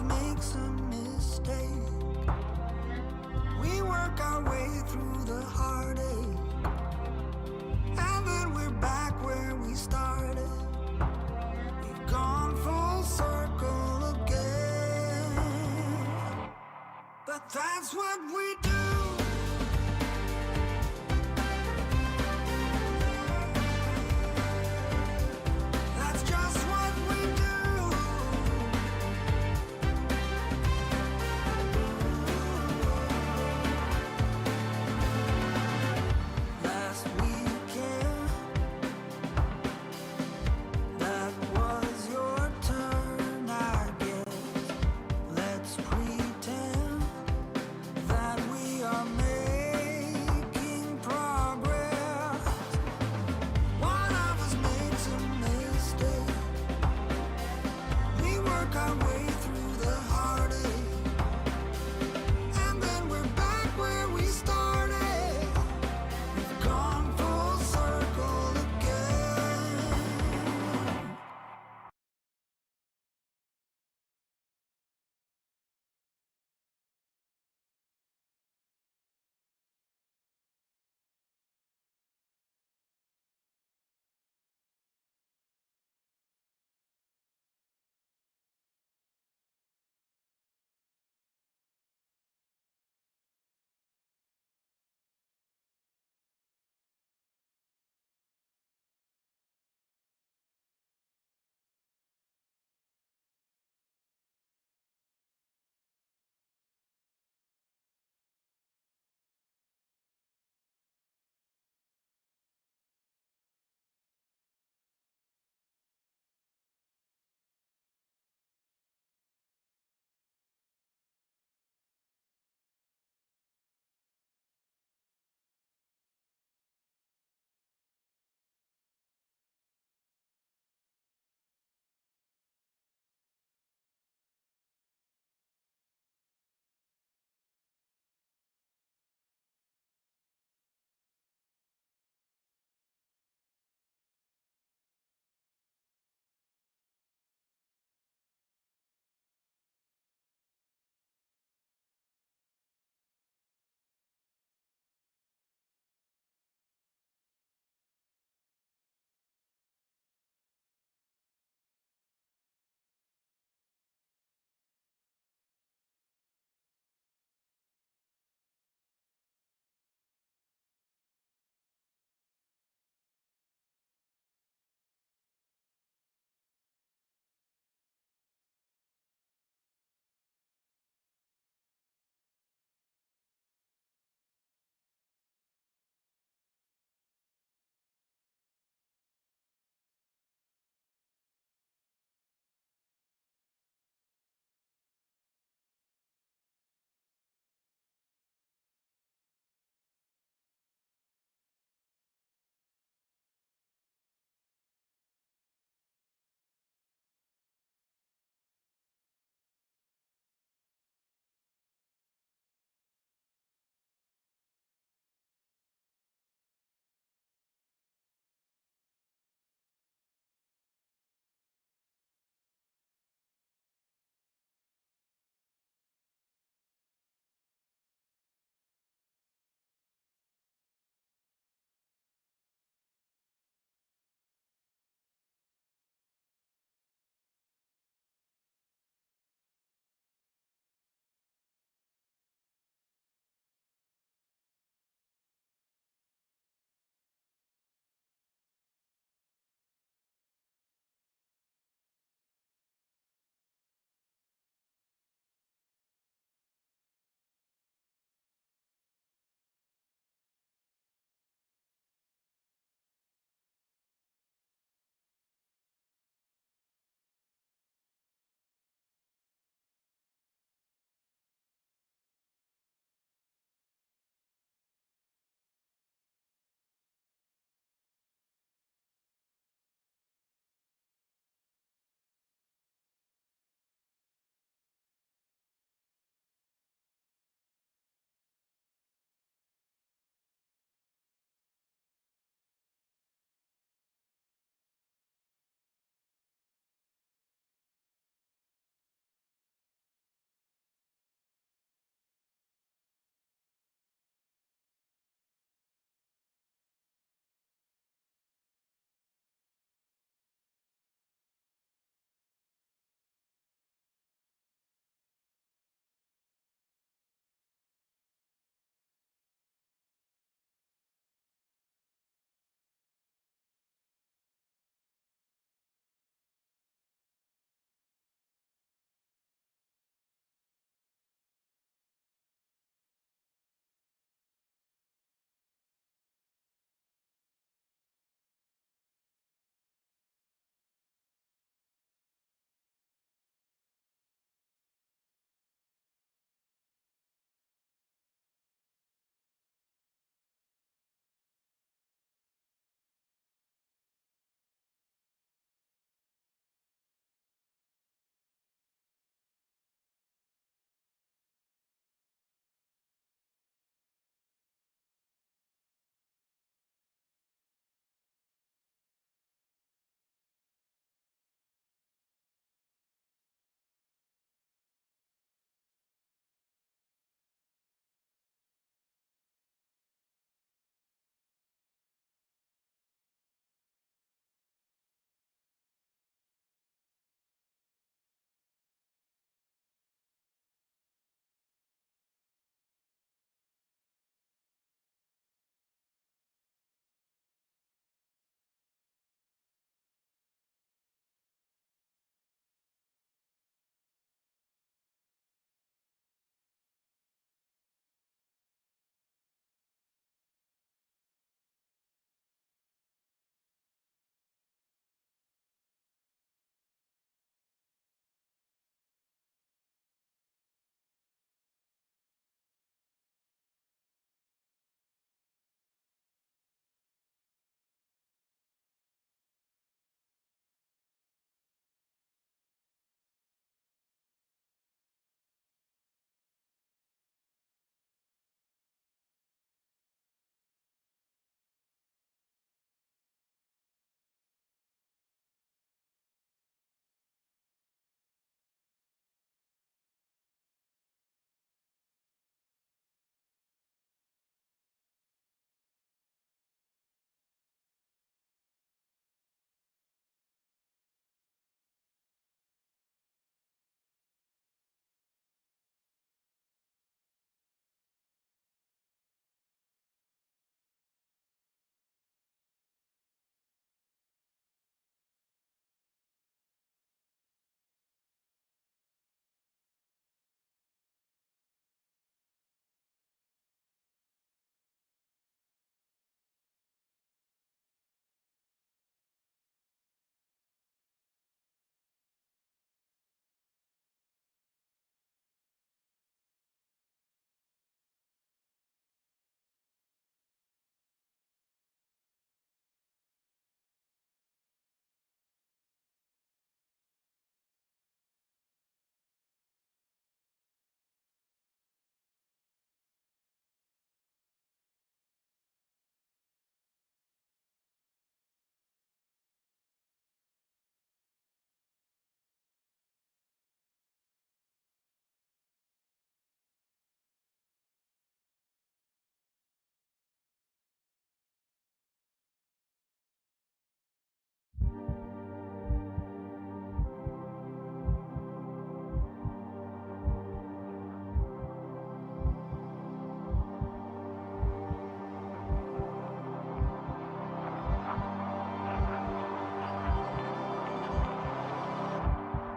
makes a mistake. We work our way through the heartache, and then we're back where we started. We've gone full circle again. But that's what we do.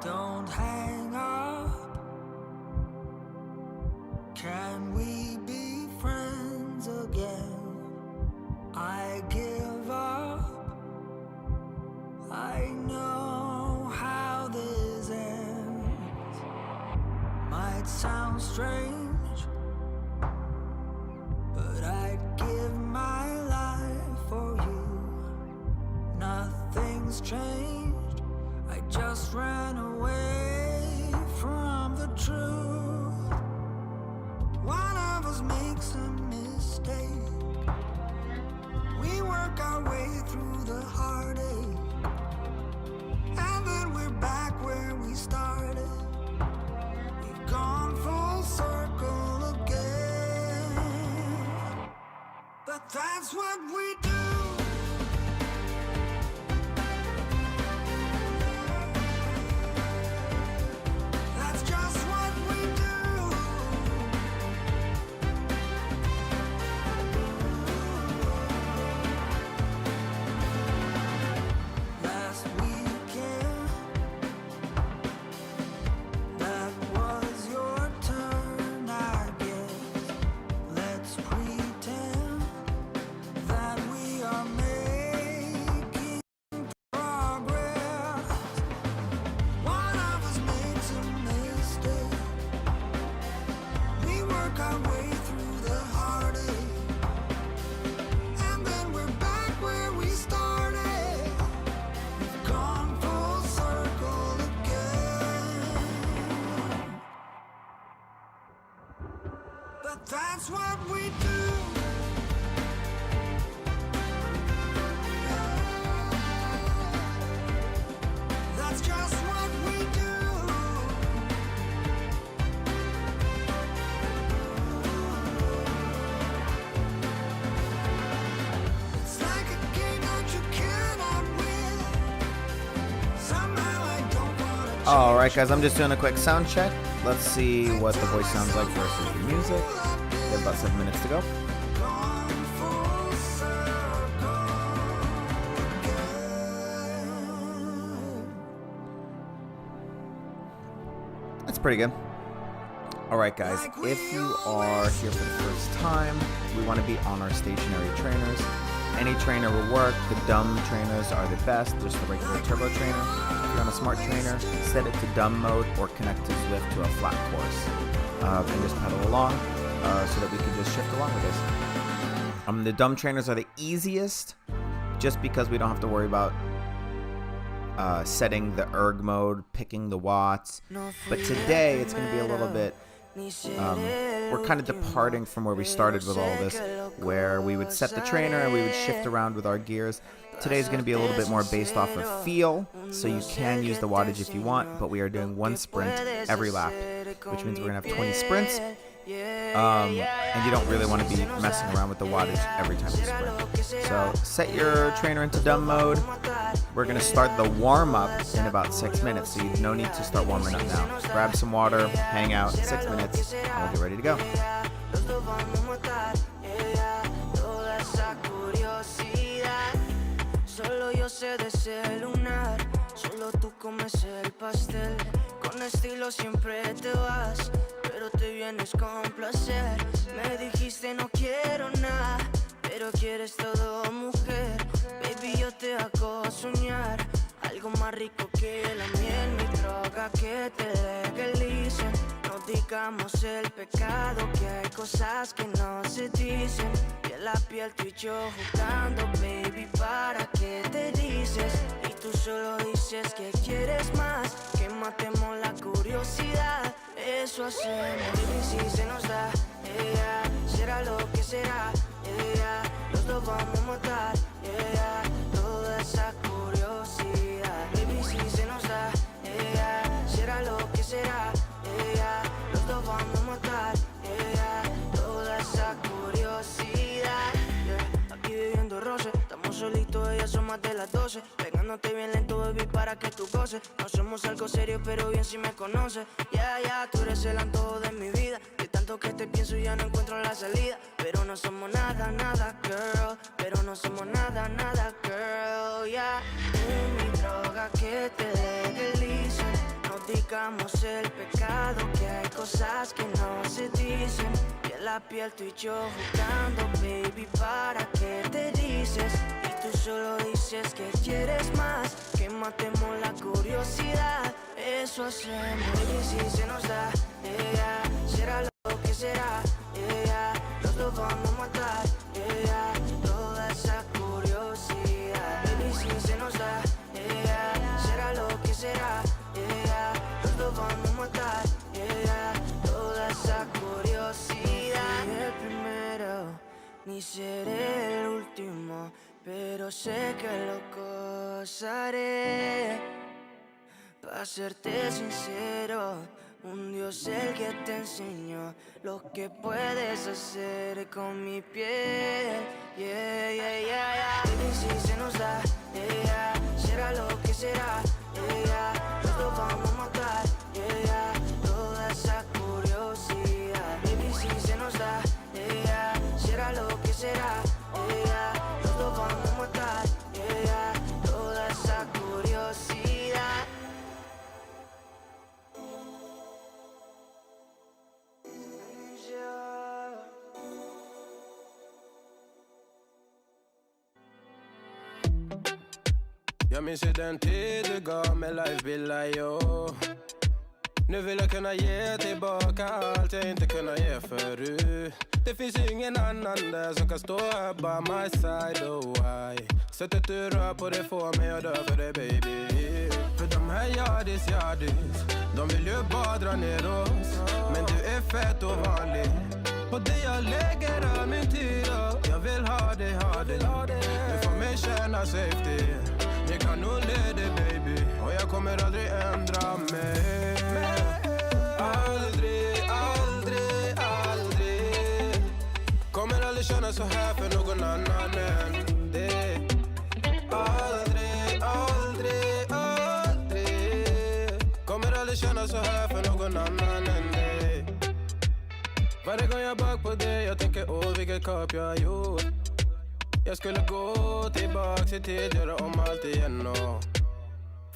Don't hang up. Can we be friends again? I give up. I know how this ends. Might sound strange, but I'd give my life for you. Nothing's changed. I just ran away from the truth. One of us makes a mistake. We work our way through the heartache, and then we're back where we started. We've gone full circle again. But that's what we do. That's just what we do. Last weekend, that was your turn, I guess. Let's pretend that we are making progress. One of us makes a mistake. We work our way through the heartache, and then we're back where we started. We've gone full circle again. But that's what we do. That's just what we do. It's like a game that you cannot win. Somehow I don't wanna Alright guys, I'm just doing a quick sound check. Let's see what the voice sounds like versus the music. We have about 7 minutes to go. gone full circle again. That's pretty good. Alright guys, if you are here for the first time, we want to be on our stationary trainers. Any trainer will work. The dumb trainers are the best. Just the regular turbo trainer. If you're on a smart trainer, set it to dumb mode or connect to Zwift to a flat course. And just pedal along so that we can just shift along with this. The dumb trainers are the easiest just because we don't have to worry about setting the erg mode, picking the watts. But today it's going to be a little bit, we're kind of departing from where we started with all this, where we would set the trainer and we would shift around with our gears. Today's going to be a little bit more based off of feel, so you can use the wattage if you want, but we are doing one sprint every lap, which means we're going to have 20 sprints. And you don't really want to be messing around with the wattage every time you sprint. So set your trainer into dumb mode. We're going to start the warm-up in about 6 minutes, so you no need to start warming up now. Grab some water, hang out, 6 minutes, and we'll get ready to go. Solo yo sé de ese lunar, solo tú comes el pastel. Con estilo siempre te vas, pero te vienes con placer. Me dijiste no quiero nada, pero quieres todo, mujer. Baby, yo te hago soñar algo más rico que la miel, mi droga que te legalice. No digamos el pecado, que hay cosas que no se dicen. Piel a piel tú y yo jugando, baby, ¿para qué te dices? Y tú solo dices que quieres más, que matemos la curiosidad. Eso hacemos, baby, si se nos da, será lo que será, los dos vamos a matar, toda esa curiosidad. Baby, si se nos da, será lo que será, los dos vamos a matar, toda esa curiosidad. Aquí viviendo roce, estamos solitos, ya son más de las 12. Pegándote bien lento, baby, para que tú goces. No somos algo serio, pero bien si me conoces. Ya, tú eres el antojo de mi vida. De tanto que te pienso ya no encuentro la salida. Pero no somos nada, nada, girl. Pero no somos nada, nada, girl, mi droga que te legalice. No practicamos el pecado, que hay cosas que no se dicen. Y en la piel tú y yo jugando, baby, ¿para qué te dices? Y tú solo dices que quieres más, que matemos la curiosidad. Eso hacemos, y si se nos da, será lo que será, los dos vamos a matar, toda esa curiosidad. Y si se nos da, será lo que será, los dos vamos a matar, toda esa curiosidad. Ni el primero, ni seré el último, pero sé que lo gozaré. Pa' serte sincero, un Dios el que te enseñó lo que puedes hacer con mi piel. Yeah, yeah, yeah, yeah. Baby, si se nos da, será lo que será, los dos vamos a matar, toda esa curiosidad. Baby, si se nos da, será lo que será, los dos vamos a matar, toda esa curiosidad. Jag minns ju den tid du gav mig life-bilder, yo. Nu vill jag kunna ge tillbaka allt jag inte kunnat ge förut. Det finns ju ingen annan där som kan stå här by my side, oh why. Sättet du rör på det får mig att dö för dig, baby. För de här yardis, de vill ju bara dra ner oss. Men du är fett och vanlig. Och det jag lägger av min tid, jag vill ha dig. Du får mig känna safety. Jag kan nog leda, baby. Och jag kommer aldrig ändra mig. Aldrig, aldrig, aldrig. Kommer aldrig känna så här för någon annan än det. Aldrig, aldrig, aldrig. Kommer aldrig känna så här för någon annan än dig. Varje gång jag bak på dig, jag tänker vilket kap jag har gjort. Jag skulle gå tillbaks i tid, göra om allt igen och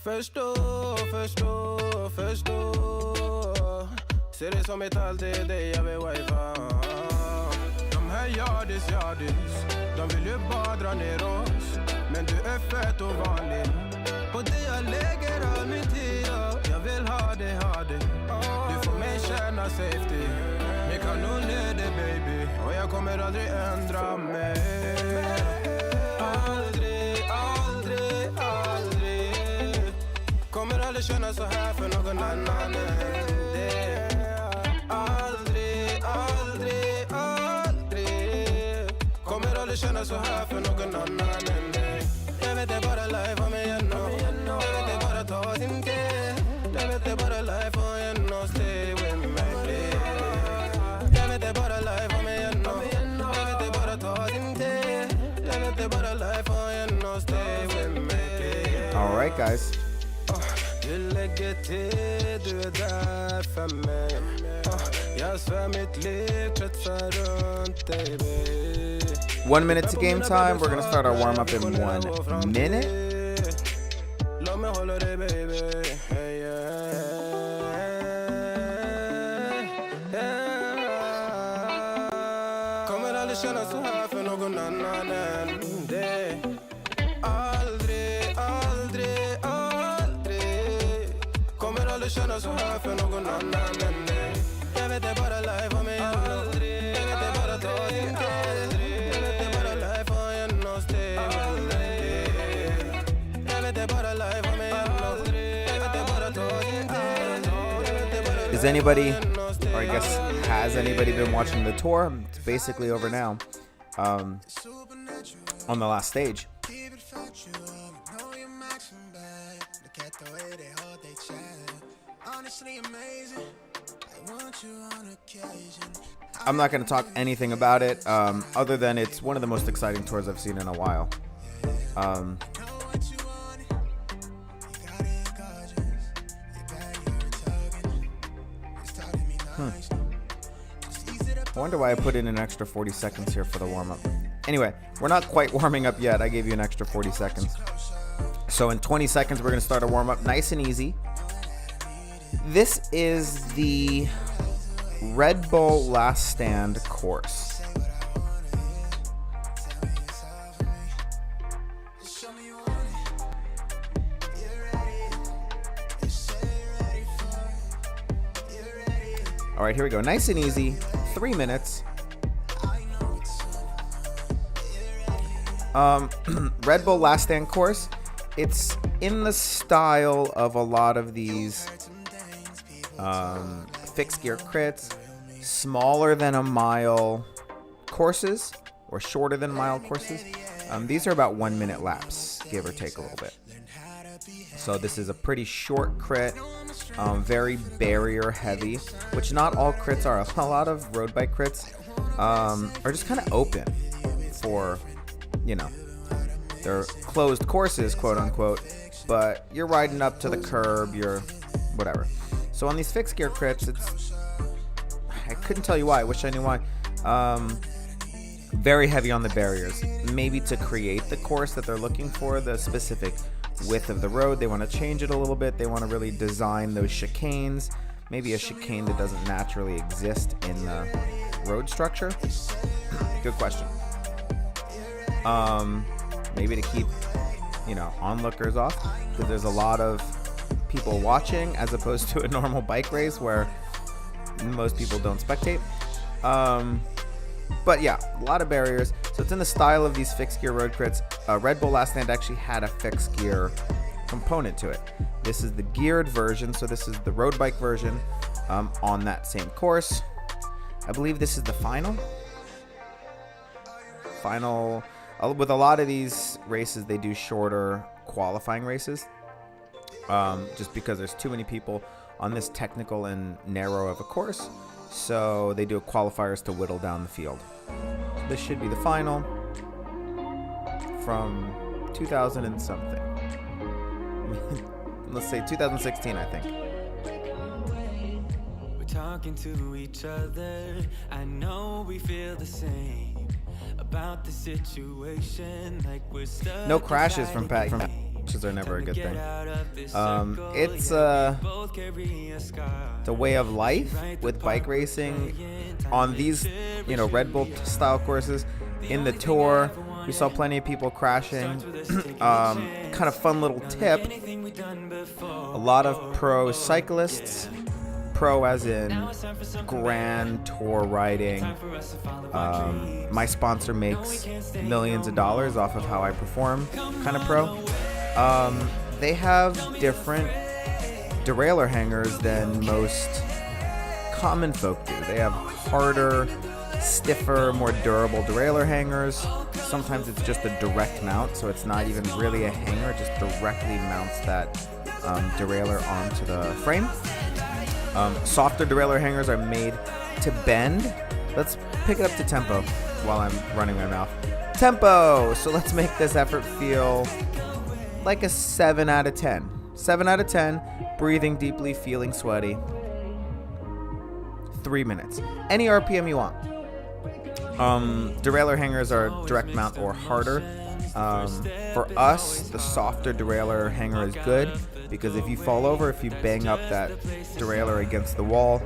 förstå. Ser det som ett allt, det är dig jag vill wifa. De här yardis, de vill ju bara dra ner oss. Men du är fett och vanlig. Och det jag lägger av min tid, jag vill ha dig. Du får mig känna safety. Jag kan nog leda, baby. Och jag kommer aldrig ändra mig. Aldrig, aldrig, aldrig. Kommer aldrig känna så här för någon annan än det. Aldrig, aldrig, aldrig. Kommer aldrig känna så här för någon annan än dig. Jag vet det bara life om igen och jag vet det bara ta sin tid. Jag vet det bara life och igen och stay with me, please. Jag vet det bara life om igen och jag vet det bara ta sin tid. Jag vet det bara life och igen och stay with me, please. Alright, guys. Du lägger till, du är där för mig. Jag svär mitt liv, kretsar runt dig, baby. 1 minute to game time. We're gonna start our warm up in 1 minute. Låt mig hålla dig, baby. Kommer aldrig känna så här för någon annan än dig. Aldrig, aldrig, aldrig. Kommer aldrig känna så här för någon annan än dig. Jag vet det bara life om mig aldrig. Jag vet det bara ta din tid. Jag vet det bara life och igen och stay aldrig. Jag vet det bara life om mig aldrig. Jag vet det bara ta din tid. Is anybody, or I guess has anybody been watching the tour? It's basically over now. On the last stage. I'm not going to talk anything about it other than it's one of the most exciting tours I've seen in a while. I wonder why I put in an extra 40 seconds here for the warm-up. Anyway, we're not quite warming up yet. I gave you an extra 40 seconds. So in 20 seconds, we're going to start a warm-up nice and easy. This is the Red Bull Last Stand course. All right, here we go. Nice and easy. 3 minutes. Red Bull Last Stand course. It's in the style of a lot of these fixed gear crits, smaller than a mile courses or shorter than mile courses. These are about 1 minute laps, give or take a little bit. So this is a pretty short crit, very barrier heavy, which not all crits are. A lot of road bike crits are just kind of open for, you know, they're closed courses, quote unquote, but you're riding up to the curb, you're whatever. So on these fixed gear crits, I couldn't tell you why. I wish I knew why. Very heavy on the barriers, maybe to create the course that they're looking for, the specific width of the road. They want to change it a little bit. They want to really design those chicanes, maybe a chicane that doesn't naturally exist in the road structure. Good question. Maybe to keep, you know, onlookers off, because there's a lot of people watching as opposed to a normal bike race where most people don't spectate. But yeah, a lot of barriers. So it's in the style of these fixed gear road crits. Red Bull Last Stand actually had a fixed gear component to it. This is the geared version, so this is the road bike version on that same course. I believe this is the final. With a lot of these races, they do shorter qualifying races, just because there's too many people on this technical and narrow of a course. So they do qualifiers to whittle down the field. This should be the final from 2000 and something. Let's say 2016, I think. We're talking to each other. I know we feel the same about the situation, like we're stuck. No crashes from Pat. Crashes are never a good thing. It's a way of life with bike racing on these, you know, Red Bull style courses. In the Tour, we saw plenty of people crashing. Kind of fun little tip: a lot of pro cyclists, pro as in Grand Tour riding. My sponsor makes millions of dollars off of how I perform, kind of pro. They have different derailleur hangers than most common folk do. They have harder, stiffer, more durable derailleur hangers. Sometimes it's just a direct mount, so it's not even really a hanger, it just directly mounts that derailleur onto the frame. Softer derailleur hangers are made to bend. Let's pick it up to tempo while I'm running my mouth. Tempo! So let's make this effort feel like a 7 out of 10. 7 out of 10, breathing deeply, feeling sweaty. 3 minutes. Any RPM you want. Derailleur hangers are direct mount or harder. For us, the softer derailleur hanger is good, because if you fall over, if you bang up that derailleur against the wall,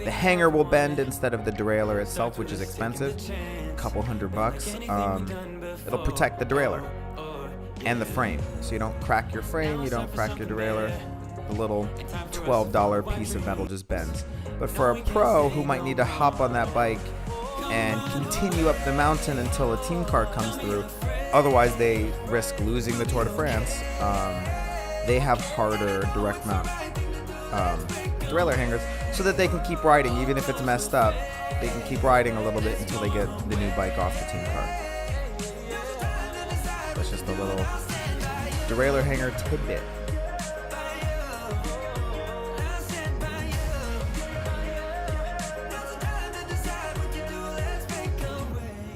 the hanger will bend instead of the derailleur itself, which is expensive, a couple $100. It'll protect the derailleur and the frame, so you don't crack your frame, you don't crack your derailleur. The little $12 piece of metal just bends. But for a pro who might need to hop on that bike and continue up the mountain until a team car comes through, otherwise they risk losing the Tour de France, they have harder direct mount derailleur hangers so that they can keep riding. Even if it's messed up, they can keep riding a little bit until they get the new bike off the team car. That's just a little derailleur hanger tidbit.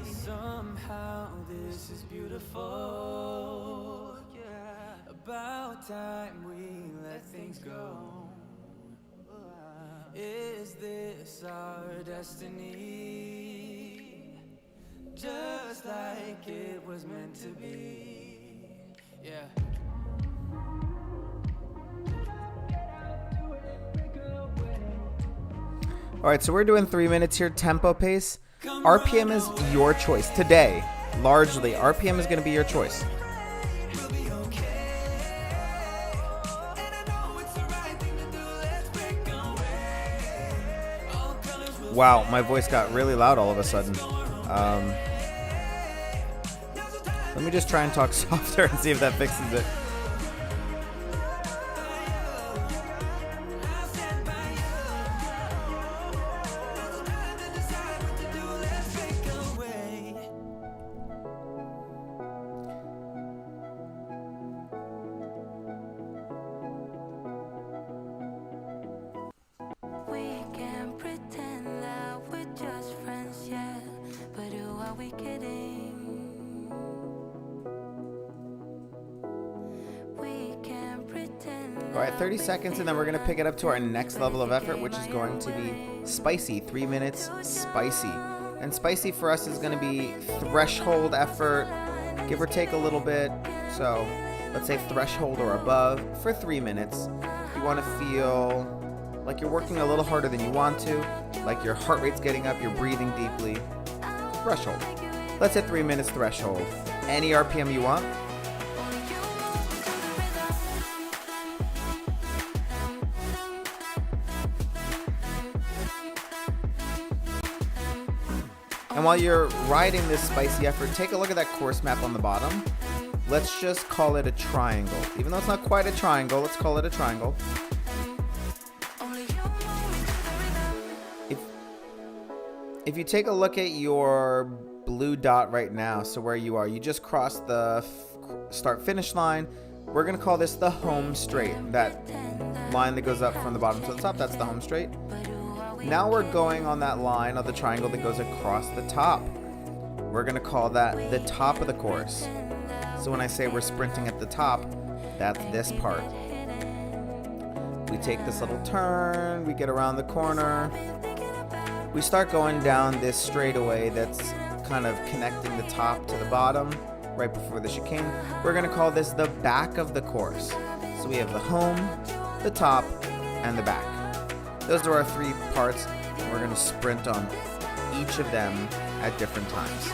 Somehow this is beautiful. Yeah, about time we let things go. Is this our destiny? Just like it was meant to be. Yeah. All right, so we're doing 3 minutes here, tempo pace. RPM is your choice. Today, largely, RPM is going to be your choice. Wow, my voice got really loud all of a sudden. Let me just try and talk softer and see if that fixes it. All right, 30 seconds, and then we're going to pick it up to our next level of effort, which is going to be spicy. 3 minutes spicy. And spicy for us is going to be threshold effort, give or take a little bit. So let's say threshold or above for 3 minutes. You want to feel like you're working a little harder than you want to, like your heart rate's getting up, you're breathing deeply. Threshold. Let's hit 3 minutes threshold. Any RPM you want. And while you're riding this spicy effort, take a look at that course map on the bottom. Let's just call it a triangle. Even though it's not quite a triangle, let's call it a triangle. If you take a look at your blue dot right now, so where you are, you just crossed the start-finish line. We're going to call this the home straight. That line that goes up from the bottom to the top, that's the home straight. Now we're going on that line of the triangle that goes across the top. We're going to call that the top of the course. So when I say we're sprinting at the top, that's this part. We take this little turn, we get around the corner. We start going down this straightaway that's kind of connecting the top to the bottom right before the chicane. We're going to call this the back of the course. So we have the home, the top, and the back. Those are our 3 parts. We're going to sprint on each of them at different times.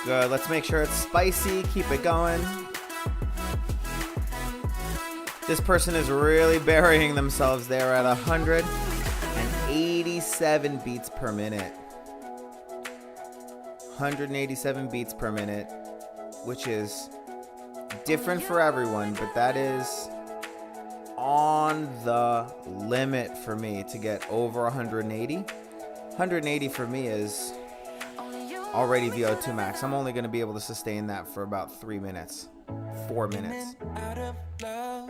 Good. Let's make sure it's spicy. Keep it going. This person is really burying themselves there at 187 beats per minute. 187 beats per minute, which is different for everyone, but that is on the limit for me to get over 180. 180 for me is already VO2 max. I'm only going to be able to sustain that for about 3 minutes, 4 minutes. Out of love,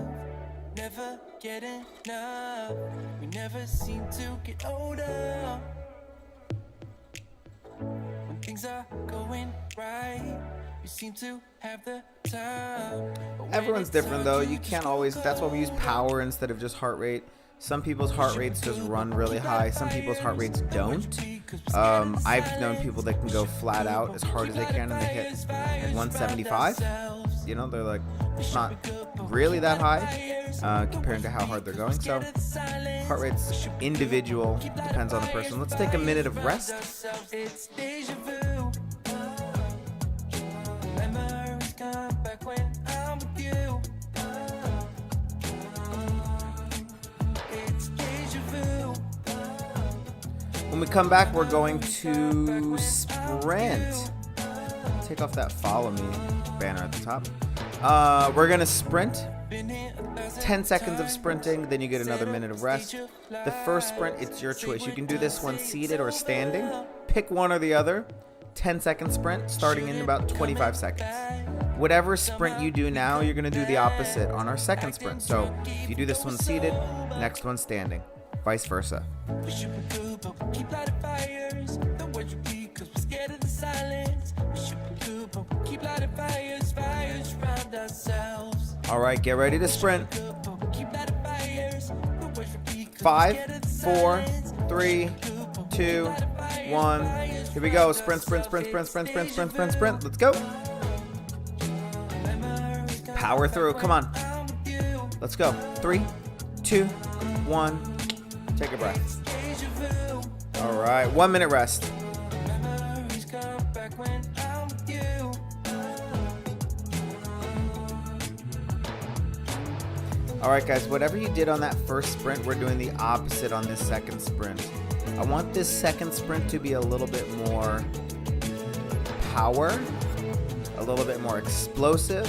never get enough. We never seem to get older. When things are going right, we seem to have the time. Everyone's different though. You can't always, that's why we use power instead of just heart rate. Some people's heart rates just run really high. Some people's heart rates don't. I've known people that can go flat out as hard as they can and they hit 175. You know, they're like, it's not really that high compared to how hard they're going. So heart rate's individual, depends on the person. Let's take a minute of rest. When we come back, we're going to sprint. Take off that follow me banner at the top. We're going to sprint. 10 seconds of sprinting, then you get another minute of rest. The first sprint, it's your choice. You can do this one seated or standing. Pick one or the other. 10-second sprint, starting in about 25 seconds. Whatever sprint you do now, you're going to do the opposite on our second sprint. So if you do this one seated, next one standing. vice versa. We should be good, but we keep lighting fires. Don't worry, because we're scared of the silence. We should be good, but we keep lighting fires, fires around ourselves. All right, get ready to sprint. 5, 4, 3, 2, 1. Here we go. Sprint, sprint, sprint, sprint, sprint, sprint, sprint, sprint, sprint. Let's go. Power through. Come on. Let's go. 3, 2, 1. Take a breath. All right. 1 minute rest. All right, guys, whatever you did on that first sprint, we're doing the opposite on this second sprint. I want this second sprint to be a little bit more power, a little bit more explosive,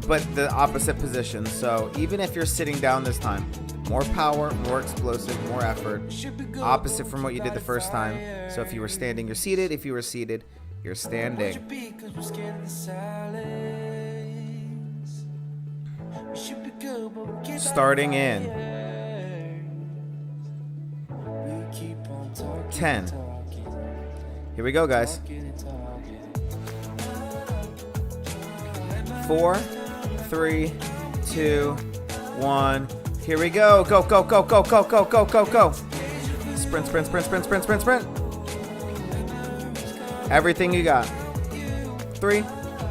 but the opposite position. So even if you're sitting down this time, more power, more explosive, more effort, opposite from what you did the first time. So if you were standing, you're seated. If you were seated, you're standing. Starting in 10. Here we go, guys. 4, 3, 2, 1. Here we go. Go, go, go, go, go, go, go, go, go. Sprint, sprint, sprint, sprint, sprint, sprint, sprint. Everything you got. 3,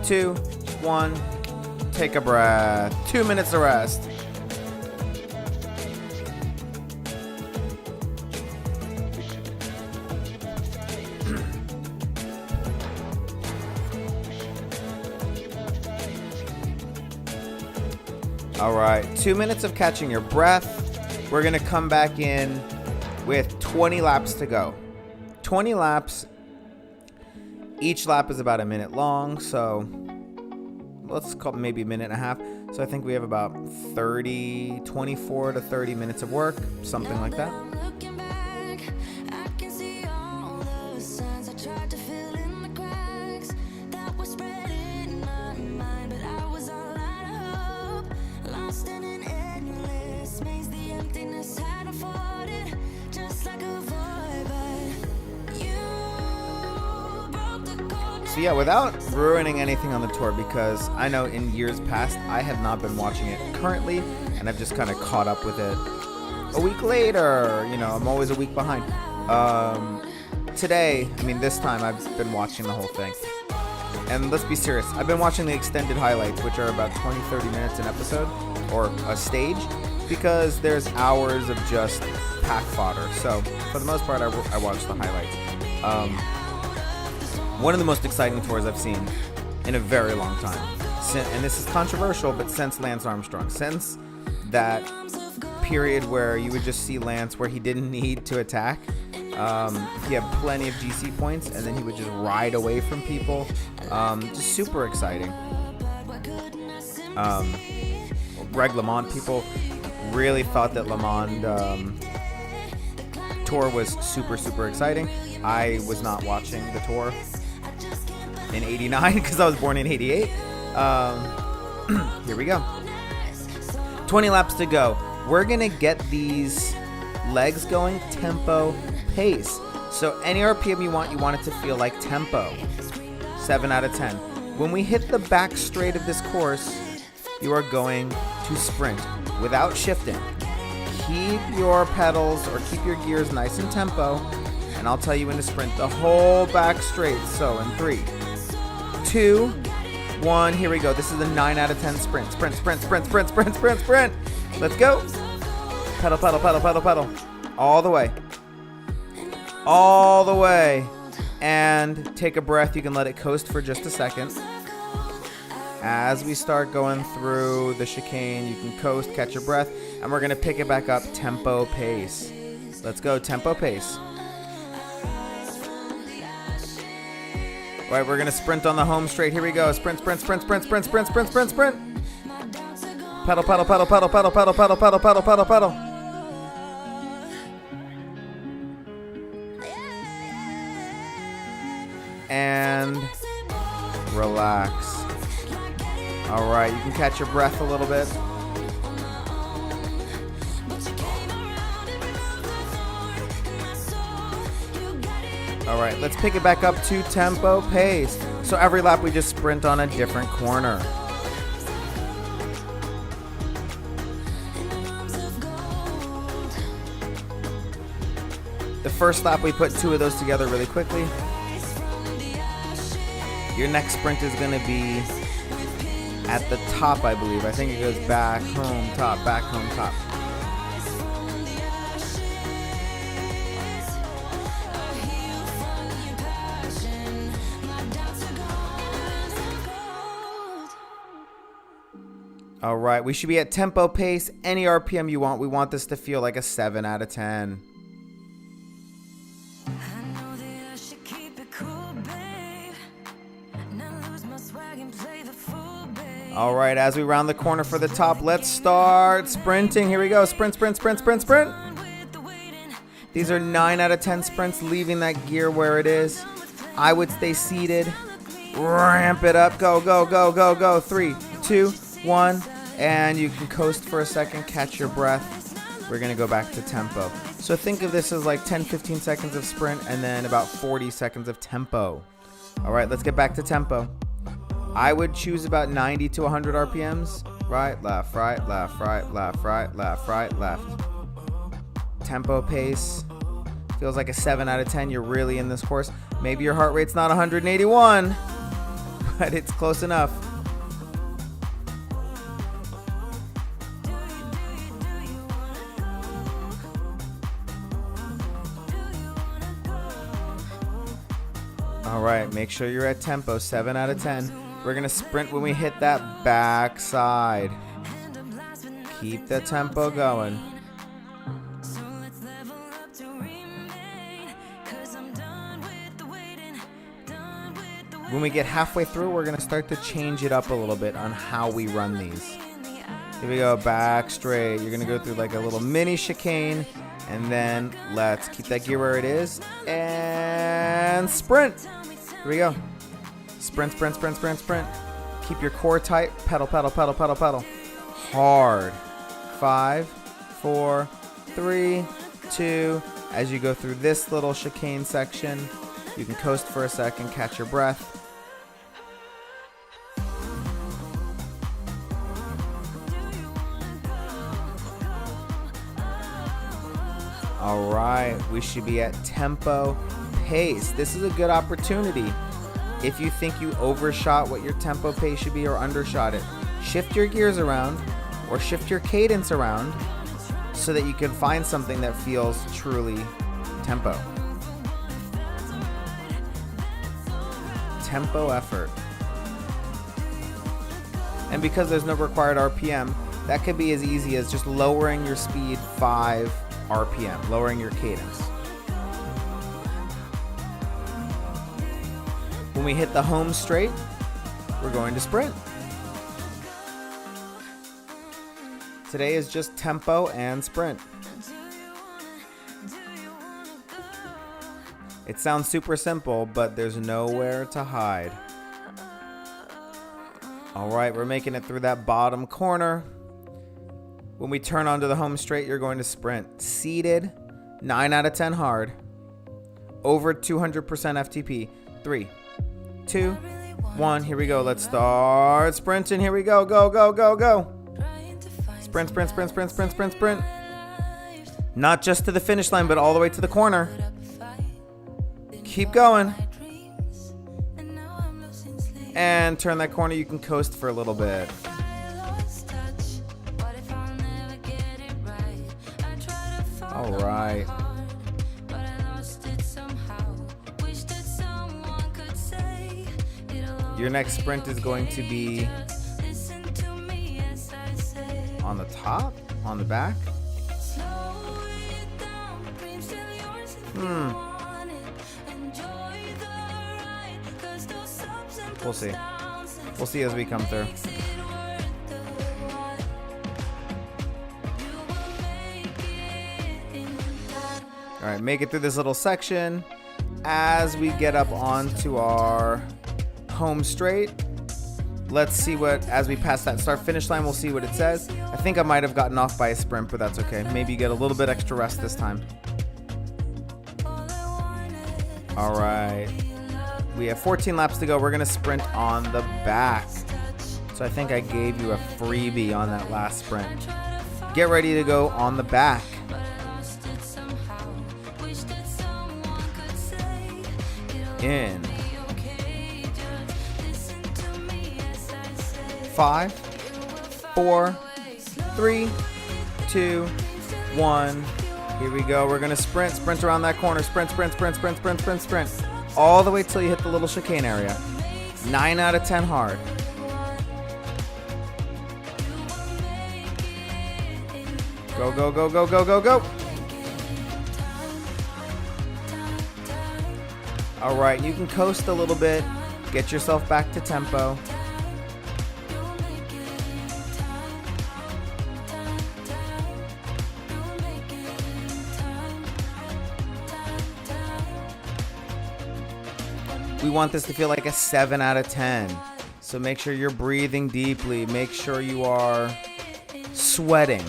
2, 1. Take a breath. 2 minutes of rest. All right, 2 minutes of catching your breath. We're gonna come back in with 20 laps to go. 20 laps. Each lap is about a minute long, so let's call it maybe a minute and a half. So I think we have about 24 to 30 minutes of work, something like that. So yeah, without ruining anything on the tour, because I know in years past I have not been watching it currently, and I've just kind of caught up with it a week later. You know, I'm always a week behind. Today, I mean this time, I've been watching the whole thing. And let's be serious, I've been watching the extended highlights, which are about 20-30 minutes an episode, or a stage, because there's hours of just pack fodder. So for the most part, I watch the highlights. One of the most exciting tours I've seen in a very long time. And this is controversial, but since Lance Armstrong. Since that period where you would just see Lance where he didn't need to attack. He had plenty of GC points, and then he would just ride away from people. Just super exciting. Greg LeMond, people really thought that LeMond tour was super, super exciting. I was not watching the tour in 89 because I was born in 88. Here we go. 20 laps to go. We're gonna get these legs going tempo pace. So any RPM you want it to feel like tempo. 7 out of 10. When we hit the back straight of this course, you are going to sprint without shifting. Keep your pedals or keep your gears nice and tempo, and I'll tell you when to sprint the whole back straight. So in 3, 2, 1, here we go. This is a 9 out of 10 sprint. Sprint, sprint, sprint, sprint, sprint, sprint, sprint. Let's go. Pedal, pedal, pedal, pedal, pedal. All the way. All the way. And take a breath. You can let it coast for just a second. As we start going through the chicane, you can coast, catch your breath, and we're going to pick it back up tempo pace. Let's go, tempo pace. All right, we're going to sprint on the home straight. Here we go. Sprint, sprint, sprint, sprint, sprint, sprint, sprint, sprint, sprint. Pedal, pedal, pedal, pedal, pedal, pedal, pedal, pedal, pedal, pedal, pedal. And relax. All right, you can catch your breath a little bit. All right, let's pick it back up to tempo pace. So every lap we just sprint on a different corner. The first lap we put 2 of those together really quickly. Your next sprint is going to be at the top, I believe. I think it goes back, home, top, back, home, top. All right, we should be at tempo pace, any RPM you want. We want this to feel like a 7 out of 10. All right, as we round the corner for the top, let's start sprinting. Here we go. Sprint, sprint, sprint, sprint, sprint. These are 9 out of 10 sprints, leaving that gear where it is. I would stay seated. Ramp it up. Go, go, go, go, go. 3, 2, 1. And you can coast for a second, catch your breath. We're going to go back to tempo. So think of this as like 10-15 seconds of sprint and then about 40 seconds of tempo. All right, let's get back to tempo. I would choose about 90 to 100 RPMs. Right, left, right, left, right, left, right, left, right, left. Tempo pace. Feels like a 7 out of 10. You're really in this course. Maybe your heart rate's not 181, but it's close enough. All right, make sure you're at tempo, 7 out of 10. We're gonna sprint when we hit that back side. Keep the tempo going. When we get halfway through, we're gonna start to change it up a little bit on how we run these. Here we go, back straight. You're gonna go through like a little mini chicane, and then let's keep that gear where it is, and sprint. Here we go. Sprint, sprint, sprint, sprint, sprint. Keep your core tight. Pedal, pedal, pedal, pedal, pedal. Hard. 5, 4, 3, 2. As you go through this little chicane section, you can coast for a second, catch your breath. All right, we should be at tempo pace. This is a good opportunity. If you think you overshot what your tempo pace should be or undershot it, shift your gears around or shift your cadence around so that you can find something that feels truly tempo. Tempo effort. And because there's no required RPM, that could be as easy as just lowering your speed 5 RPM, lowering your cadence. When we hit the home straight, we're going to sprint. Today is just tempo and sprint. It sounds super simple, but there's nowhere to hide. All right, we're making it through that bottom corner. When we turn onto the home straight, you're going to sprint. Seated, 9 out of 10 hard. Over 200% FTP. 3, 2, 1. Here we go. Let's start sprinting. Here we go. Go, go, go, go. Sprint, sprint, sprint, sprint, sprint, sprint, sprint. Not just to the finish line, but all the way to the corner. Keep going. And turn that corner. You can coast for a little bit. All right. Your next sprint is going to be on the top, on the back. We'll see. We'll see as we come through. All right, make it through this little section. As we get up onto our home straight, let's see what, as we pass that start finish line, we'll see what it says. I think I might have gotten off by a sprint, but that's okay. Maybe you get a little bit extra rest this time. All right. We have 14 laps to go. We're going to sprint on the back. So I think I gave you a freebie on that last sprint. Get ready to go on the back. In 5, 4, 3, 2, 1. Here we go. We're going to sprint around that corner. Sprint. All the way till you hit the little chicane area. 9 out of 10 hard. Go. All right, you can coast a little bit. Get yourself back to tempo. We want this to feel like a 7 out of 10. So make sure you're breathing deeply. Make sure you are sweating.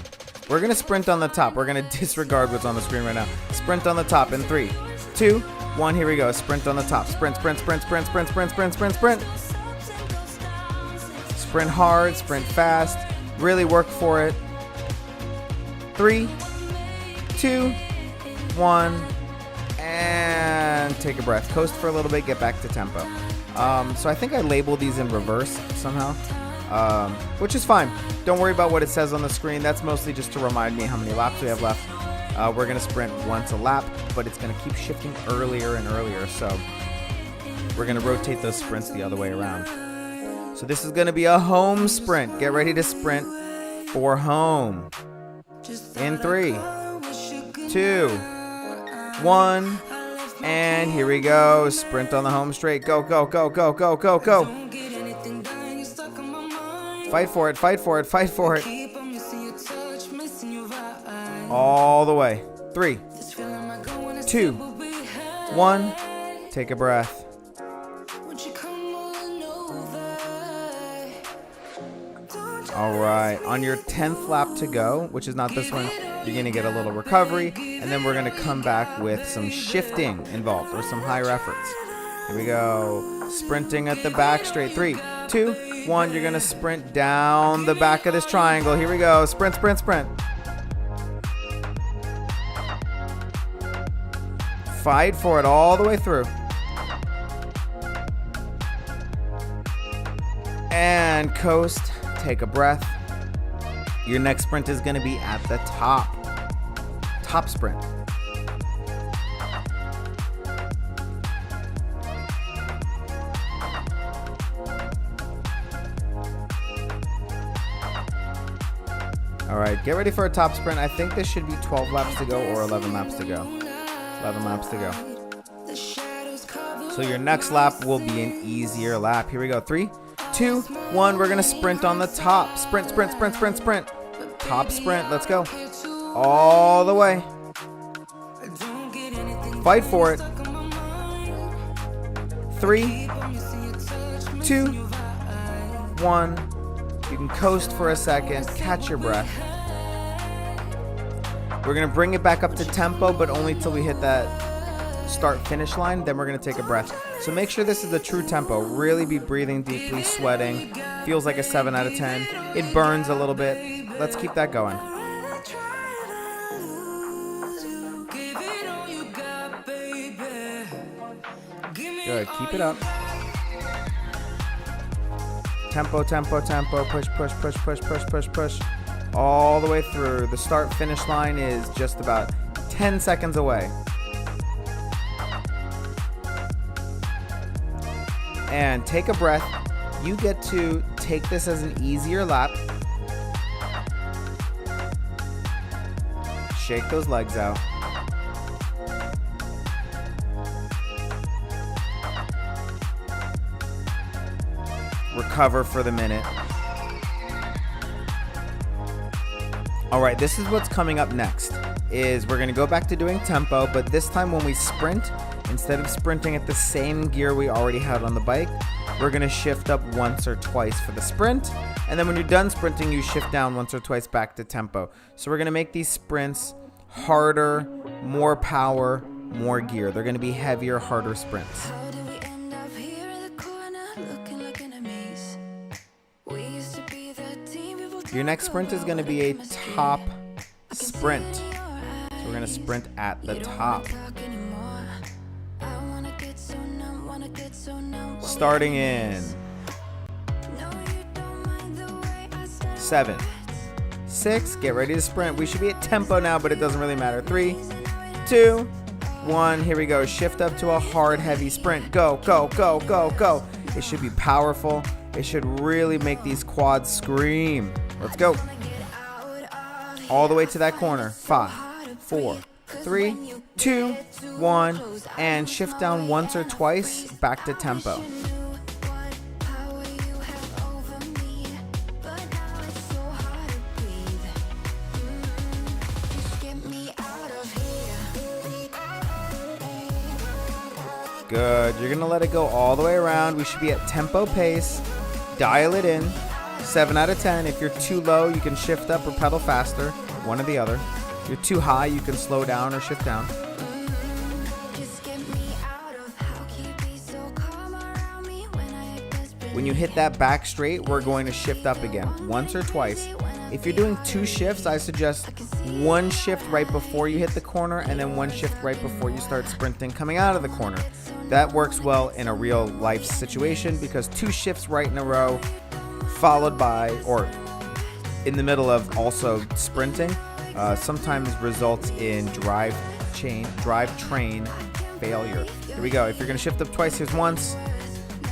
We're going to sprint on the top. We're going to disregard what's on the screen right now. Sprint on the top in 3, 2, 1. Here we go. Sprint on the top. Sprint. Sprint hard. Sprint fast. Really work for it. 3, 2, 1. And take a breath. Coast for a little bit. Get back to tempo. So I think I labeled these in reverse somehow. Which is fine. Don't worry about what it says on the screen. That's mostly just to remind me how many laps we have left. We're going to sprint once a lap, but it's going to keep shifting earlier and earlier. So we're going to rotate those sprints the other way around. So this is going to be a home sprint. Get ready to sprint for home. In 3, 2, 1. And here we go. Sprint on the home straight. Go. Fight for it. All the way. 3, 2, 1. Take a breath. All right. On your 10th lap to go, which is not this one, you're going to get a little recovery, and then we're going to come back with some shifting involved or some higher efforts. Here we go. Sprinting at the back straight. 3, 2, 1. You're going to sprint down the back of this triangle. Here we go. Sprint. Fight for it all the way through. And coast. Take a breath. Your next sprint is going to be at the top. Top sprint. All right, get ready for a top sprint. I think this should be 12 laps to go or 11 laps to go. 11 laps to go. So your next lap will be an easier lap. Here we go. 3, 2, 1. We're going to sprint on the top. Sprint. Top sprint. Let's go. All the way. Fight for it. 3, 2, 1. You can coast for a second. Catch your breath. We're going to bring it back up to tempo, but only till we hit that start-finish line. Then we're going to take a breath. So make sure this is a true tempo. Really be breathing deeply, sweating. Feels like a 7 out of 10. It burns a little bit. Let's keep that going. Good. Keep it up. Tempo. Push. All the way through. The start-finish line is just about 10 seconds away. And take a breath. You get to take this as an easier lap. Shake those legs out. Recover for the minute. All right, this is what's coming up next. Is we're going to go back to doing tempo, but this time when we sprint, instead of sprinting at the same gear we already had on the bike, we're going to shift up once or twice for the sprint. And then when you're done sprinting, you shift down once or twice back to tempo. So we're going to make these sprints harder, more power, more gear. They're going to be heavier, harder sprints. How did we end up here in the corner, looking like enemies? We used to be the team people Your next sprint is going to be a top sprint. So we're going to sprint at the top. Starting in 7, 6, get ready to sprint. We should be at tempo now, but it doesn't really matter. 3, 2, 1, here we go. Shift up to a hard, heavy sprint. Go, go, go, go, go. It should be powerful. It should really make these quads scream. Let's go. All the way to that corner. 5, 4, 3, 2, 1, and shift down once or twice, back to tempo. Good. You're going to let it go all the way around. We should be at tempo pace. Dial it in. 7 out of 10. If you're too low, you can shift up or pedal faster. One or the other. If you're too high, you can slow down or shift down. When you hit that back straight, we're going to shift up again, once or twice. If you're doing 2 shifts, I suggest 1 shift right before you hit the corner and then 1 shift right before you start sprinting coming out of the corner. That works well in a real life situation because 2 shifts right in a row followed by or in the middle of also sprinting sometimes results in drivetrain failure. Here we go. If you're going to shift up twice, here's once,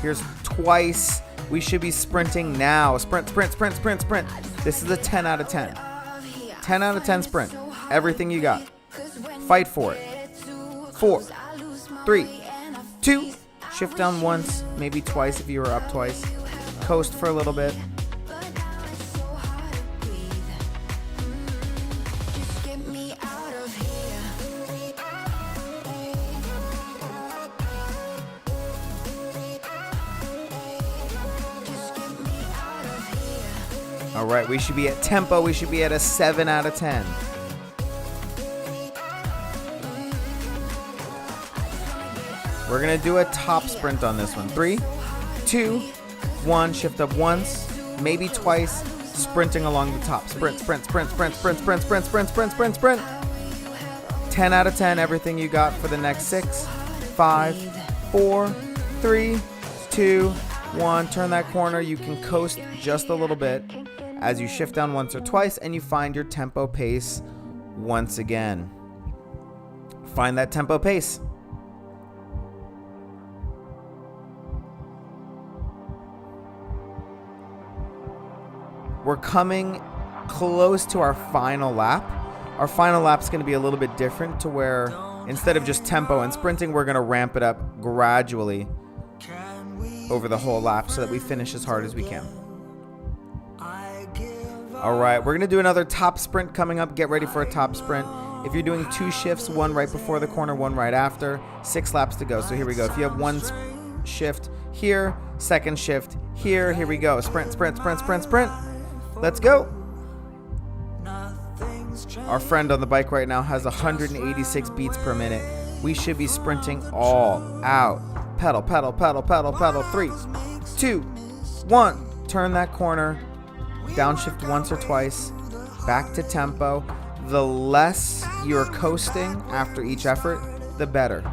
here's twice. We should be sprinting now. Sprint, sprint, sprint, sprint, sprint. This is a 10 out of 10. 10 out of 10 sprint. Everything you got. Fight for it. 4, 3, 2. Shift down once, maybe twice if you were up twice. Coast for a little bit. All right, we should be at tempo. We should be at a 7 out of 10. We're going to do a top sprint on this one. 3, 2, 1. Shift up once, maybe twice. Sprinting along the top. Sprint, sprint, sprint, sprint, sprint, sprint, sprint, sprint, sprint, sprint, sprint. 10 out of 10. Everything you got for the next 6, 5, 4, 3, 2, 1. Turn that corner. You can coast just a little bit as you shift down once or twice and you find your tempo pace once again. Find that tempo pace. We're coming close to our final lap. Our final lap is going to be a little bit different to where instead of just tempo and sprinting, we're going to ramp it up gradually over the whole lap so that we finish as hard as we can. All right, we're going to do another top sprint coming up. Get ready for a top sprint. If you're doing 2 shifts, 1 right before the corner, 1 right after, 6 laps to go. So here we go. If you have 1 shift here, 2nd shift here, here we go. Sprint, sprint, sprint, sprint, sprint. Let's go. Our friend on the bike right now has 186 beats per minute. We should be sprinting all out. Pedal, pedal, pedal, pedal, pedal. 3, 2, 1. Turn that corner. Downshift once or twice. Back to tempo. The less you're coasting after each effort, the better.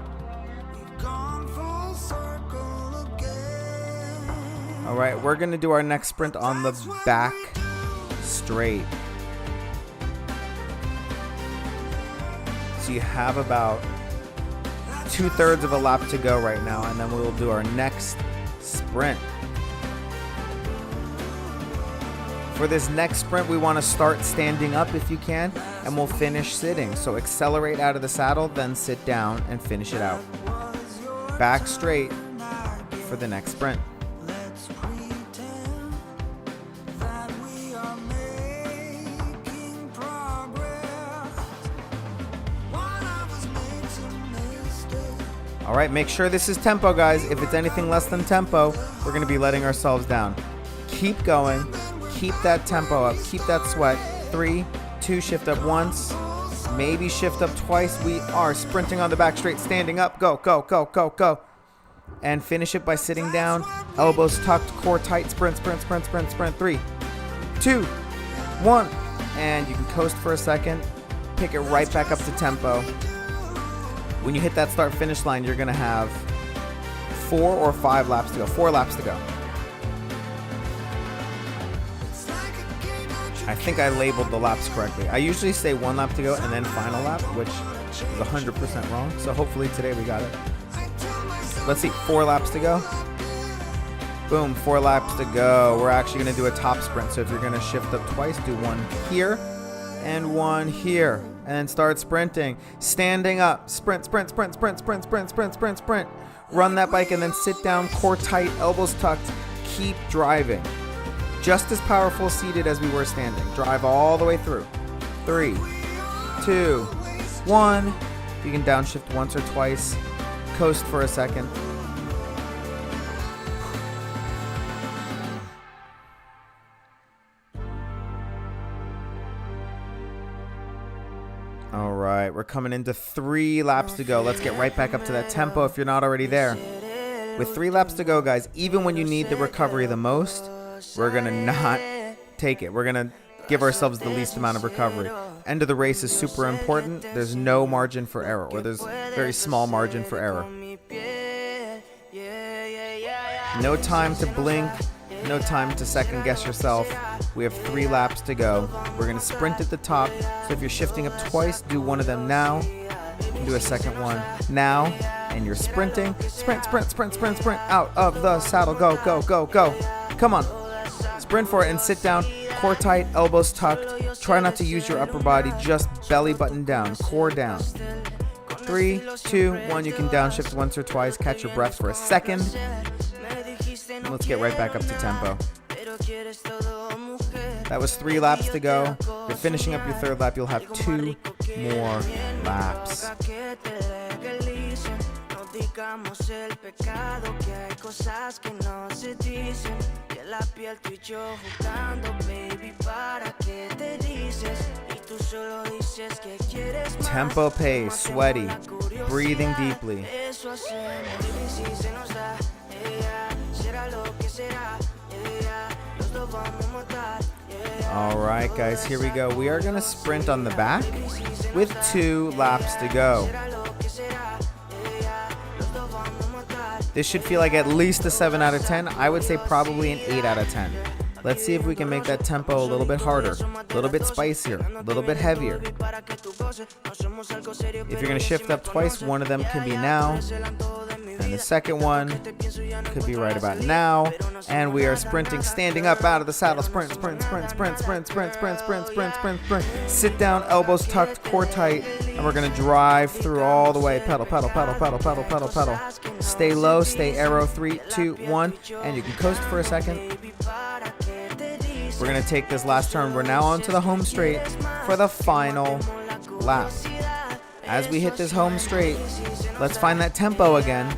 All right, we're going to do our next sprint on the back straight. So you have about 2/3 of a lap to go right now, and then we will do our next sprint. For this next sprint, we want to start standing up if you can, and we'll finish sitting. So accelerate out of the saddle, then sit down and finish it out. Back straight for the next sprint. All right, make sure this is tempo, guys. If it's anything less than tempo, we're going to be letting ourselves down. Keep going. Keep that tempo up. Keep that sweat. 3, 2, shift up once, Maybe shift up twice. We are sprinting on the back straight, standing up. Go, go, go, go, go. And finish it by sitting down. Elbows tucked, core tight. Sprint, sprint, sprint, sprint, sprint. 3, 2, 1. And you can coast for a second. Pick it right back up to tempo. When you hit that start finish line, you're going to have 4 or 5 laps to go. 4 laps to go. I think I labeled the laps correctly. I usually say 1 lap to go and then final lap, which is 100% wrong. So hopefully today we got it. Let's see, 4 laps to go. Boom, 4 laps to go. We're actually going to do a top sprint. So if you're going to shift up twice, do 1 here and 1 here. And then start sprinting. Standing up. Sprint, sprint, sprint, sprint, sprint, sprint, sprint, sprint, sprint. Run that bike and then sit down, core tight, elbows tucked. Keep driving. Just as powerful seated as we were standing. Drive all the way through. 3, 2, 1. You can downshift once or twice. Coast for a second. All right, we're coming into 3 laps to go. Let's get right back up to that tempo if you're not already there. With 3 laps to go, guys, even when you need the recovery the most, we're going to not take it. We're going to give ourselves the least amount of recovery. End of the race is super important. There's no margin for error, or there's very small margin for error. No time to blink. No time to second guess yourself. We have 3 laps to go. We're going to sprint at the top. So if you're shifting up twice, do one of them now. And do a second one now. And you're sprinting. Sprint, sprint, sprint, sprint, sprint. Out of the saddle. Go, go, go, go. Come on. Sprint for it and sit down. Core tight, elbows tucked. Try not to use your upper body. Just belly button down. Core down. 3, 2, 1. You can downshift once or twice. Catch your breath for a second. And let's get right back up to tempo. That was 3 laps to go. If you're finishing up your 3rd lap, you'll have 2 more laps. Tempo pace, sweaty, breathing deeply. All right, guys, here we go. We are going to sprint on the back with 2 laps to go. This should feel like at least a 7 out of 10. I would say probably an 8 out of 10. Let's see if we can make that tempo a little bit harder, a little bit spicier, a little bit heavier. If you're going to shift up twice, one of them can be now. And the second one could be right about now. And we are sprinting, standing up out of the saddle. Sprint, sprint, sprint, sprint, sprint, sprint, sprint, sprint, sprint, sprint, sprint. Sit down, elbows tucked, core tight. And we're going to drive through all the way. Pedal, pedal, pedal, pedal, pedal, pedal, pedal. Stay low, stay arrow. 3, 2, 1. And you can coast for a second. We're going to take this last turn. We're now onto the home straight for the final lap. As we hit this home straight, let's find that tempo again.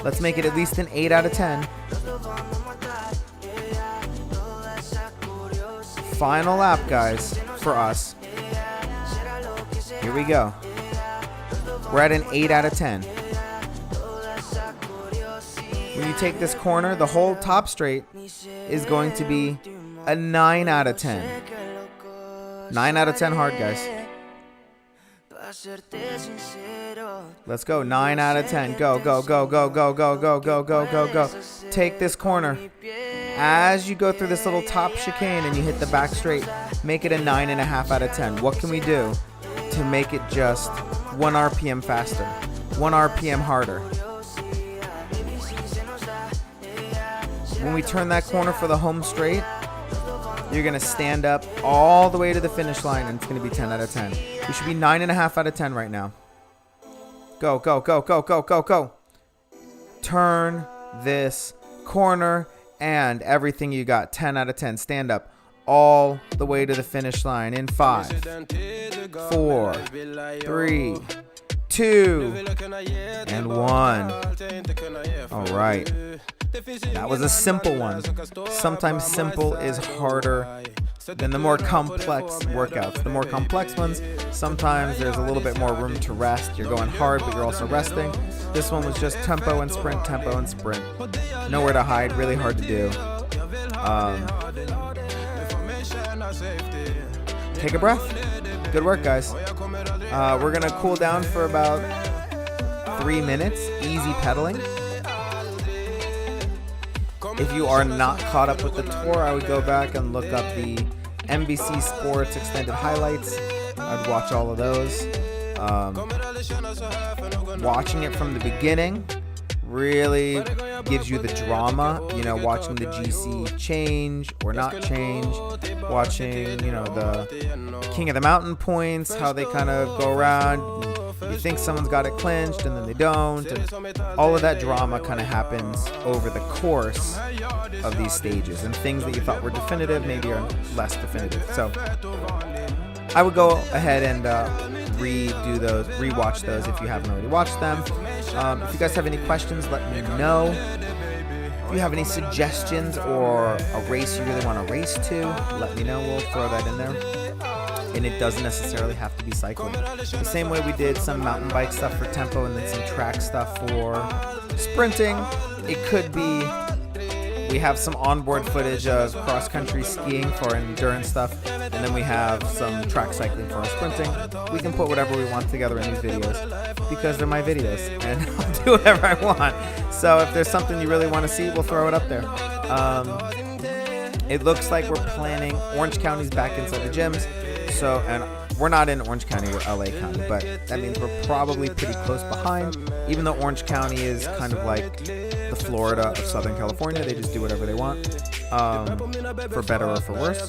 Let's make it at least an 8 out of 10. Final lap, guys, for us. Here we go. We're at an 8 out of 10. When you take this corner, the whole top straight is going to be a 9 out of 10. 9 out of 10 hard, guys. Let's go. 9 out of 10. Go, go, go, go, go, go, go, go, go, go, go. Take this corner. As you go through this little top chicane and you hit the back straight, make it a 9.5 out of 10. What can we do to make it just 1 RPM faster, 1 RPM harder? When we turn that corner for the home straight, you're going to stand up all the way to the finish line, and it's going to be 10 out of 10. We should be 9.5 out of 10 right now. Go, go, go, go, go, go, go. Turn this corner and everything you got. 10 out of 10. Stand up all the way to the finish line in 5, 4, 3, 2, and 1. All right. That was a simple one. Sometimes simple is harder than the more complex workouts. The more complex ones, sometimes there's a little bit more room to rest. You're going hard, but you're also resting. This one was just tempo and sprint, tempo and sprint. Nowhere to hide, really hard to do. Take a breath. Good work, guys. We're going to cool down for about 3 minutes, easy pedaling. If you are not caught up with the tour, I would go back and look up the NBC Sports extended highlights. I'd watch all of those. Watching it from the beginning really gives you the drama, watching the GC change or not change, watching, the King of the Mountain points, how they kind of go around. You think someone's got it clinched and then they don't, and all of that drama kind of happens over the course of these stages, and things that you thought were definitive maybe are less definitive. So I would go ahead and rewatch those if you haven't already watched them. If you guys have any questions, let me know. If you have any suggestions or a race you really want to race to, let me know. We'll throw that in there. And it doesn't necessarily have to be cycling. The same way we did some mountain bike stuff for tempo and then some track stuff for sprinting. It could be we have some onboard footage of cross-country skiing for our endurance stuff, and then we have some track cycling for our sprinting. We can put whatever we want together in these videos because they're my videos, and I'll do whatever I want. So if there's something you really want to see, we'll throw it up there. It looks like we're planning Orange County's back inside the gyms. So, and we're not in Orange County, we're LA County, but that means we're probably pretty close behind, even though Orange County is kind of like the Florida of Southern California. They just do whatever they want, for better or for worse.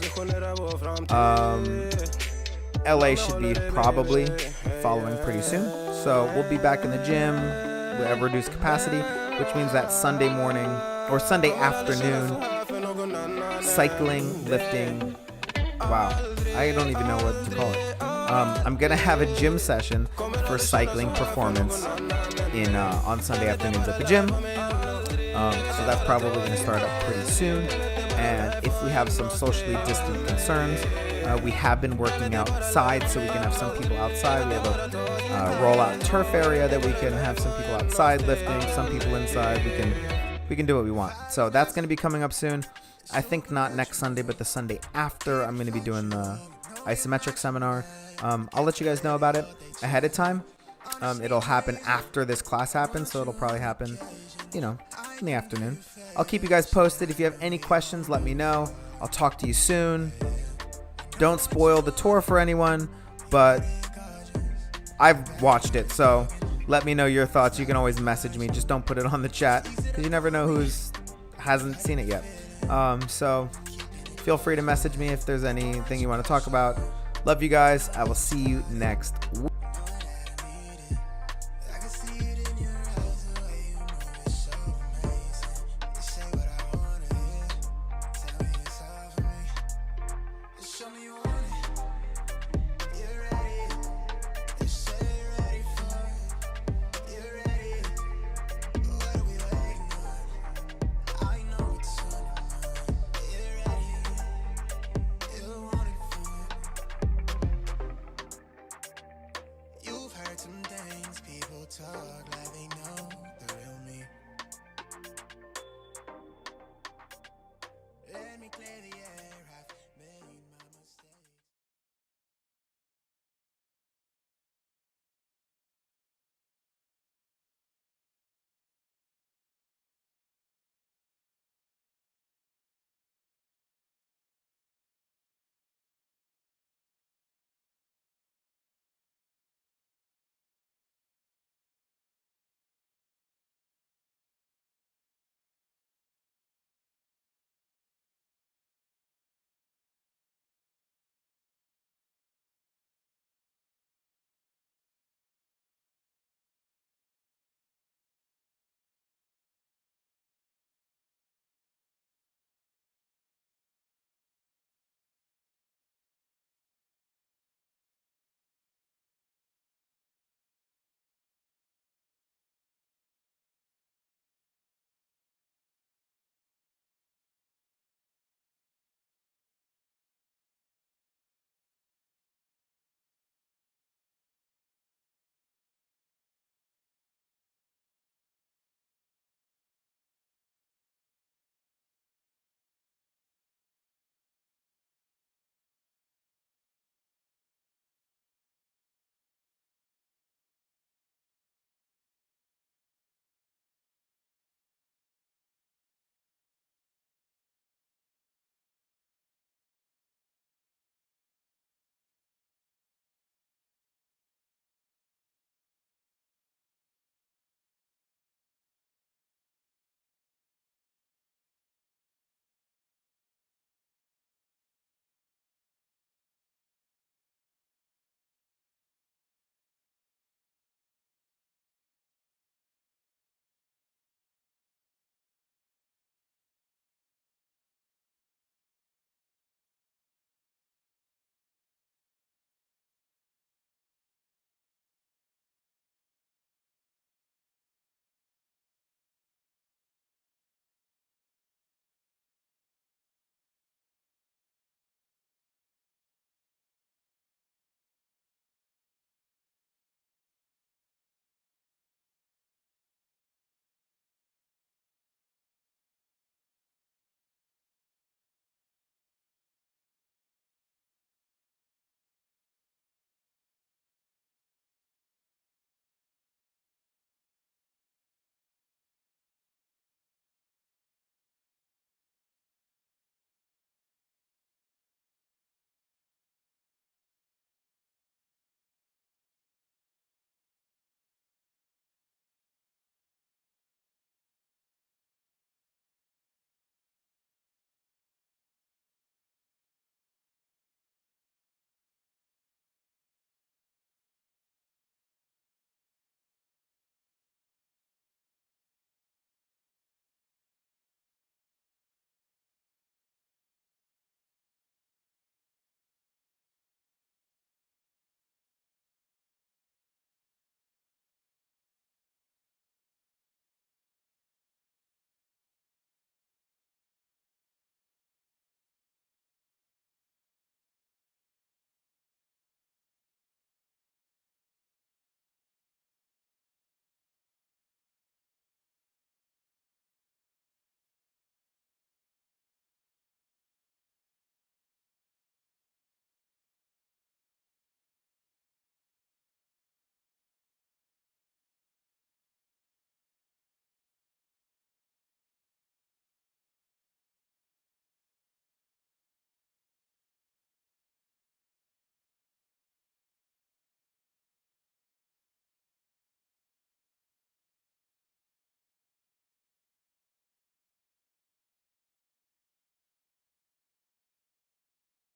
LA should be probably following pretty soon. So we'll be back in the gym at reduced capacity, which means that Sunday morning or Sunday afternoon, cycling, lifting, wow, I don't even know what to call it. I'm gonna have a gym session for cycling performance on Sunday afternoons at the gym. So that's probably gonna start up pretty soon. And if we have some socially distant concerns, we have been working outside so we can have some people outside. We have a rollout turf area that we can have some people outside lifting, some people inside. We can do what we want. So that's gonna be coming up soon. I think not next Sunday, but the Sunday after, I'm going to be doing the isometric seminar. I'll let you guys know about it ahead of time. It'll happen after this class happens, so it'll probably happen, in the afternoon. I'll keep you guys posted. If you have any questions, let me know. I'll talk to you soon. Don't spoil the tour for anyone, but I've watched it, so let me know your thoughts. You can always message me. Just don't put it on the chat, because you never know who hasn't seen it yet. So feel free to message me if there's anything you want to talk about. Love you guys. I will see you next week. Some things people talk like they